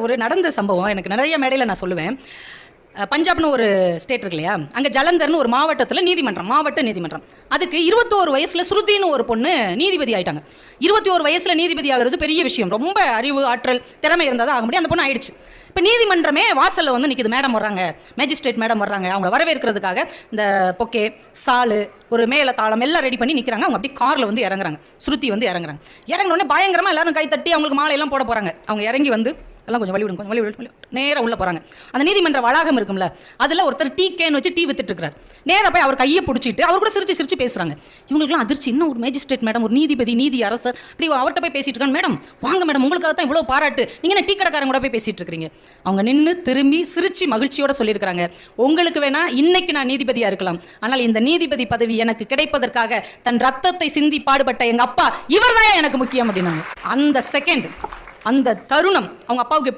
ஒரு நடந்த சம்பவம் எனக்கு நிறைய மேடையில் நான் சொல்லுவேன். பஞ்சாப்னு ஒரு ஸ்டேட் இருக்கு இல்லையா, அங்கே ஜலந்தர்னு ஒரு மாவட்டத்தில் நீதிமன்றம், மாவட்ட நீதிமன்றம். அதுக்கு 21 வயசில் ஸ்ருதின்னு ஒரு பொண்ணு நீதிபதி ஆயிட்டாங்க. 21 வயசில் நீதிபதி ஆகிறது பெரிய விஷயம். ரொம்ப அறிவு, ஆற்றல், திறமை இருந்தால் தான் ஆக முடியும். அந்த பொண்ணு ஆயிடுச்சு. இப்போ நீதிமன்றமே வாசலில் வந்து நிற்கிது. மேடம் வர்றாங்க, மேஜிஸ்ட்ரேட் மேடம் வர்றாங்க. அவங்க வரவேற்கிறதுக்காக இந்த பொக்கே, சாலு, ஒரு மேல தாளம் எல்லாம் ரெடி பண்ணி நிற்கிறாங்க. அவங்க அப்படி காரில் வந்து இறங்குறாங்க. ஸ்ருதி வந்து இறங்குறாங்க. இறங்கினோடனே பயங்கரமாக எல்லாரும் கை தட்டி அவங்களுக்கு மாலையெல்லாம் போட போகிறாங்க. அவங்க இறங்கி வந்து எல்லாம் கொஞ்சம் வழி விடுங்க, நேராக உள்ளே போகிறாங்க. அந்த நீதிமன்ற வளாகம் இருக்கும்ல, அதில் ஒருத்தர் டீ கேன் வச்சு டீ வித்துட்டு இருக்காரு. நேராக போய் அவர் கையை பிடிச்சிட்டு அவர் கூட சிரிச்சு சிரிச்சு பேசுகிறாங்க. இவங்களுக்குலாம் அதிர்ச்சி. இன்னும் ஒரு மேஜிஸ்ட்ரேட் மேடம், ஒரு நீதிபதி, நீதி அரசர் இப்படி அவர்கிட்ட போய் பேசிட்டு இருக்காங்க. மேடம் வாங்க மேடம், உங்களுக்காக தான் இவ்வளோ பாராட்டு, நீங்கள் என்ன டீ கடைக்காரங்க கூட போய் பேசிட்டு இருக்கிறீங்க. அவங்க நின்று திரும்பி சிரிச்சு மகிழ்ச்சியோட சொல்லியிருக்கிறாங்க, உங்களுக்கு வேணா இன்னைக்கு நான் நீதிபதியாக இருக்கலாம், ஆனால் இந்த நீதிபதி பதவி எனக்கு கிடைப்பதற்காக தன் ரத்தத்தை சிந்தி பாடுபட்ட எங்கள் அப்பா இவர் தான் எனக்கு முக்கியம் அப்படின்னாங்க. அந்த செகண்ட், அந்த தருணம் அவங்க அப்பாவுக்கு எப்படி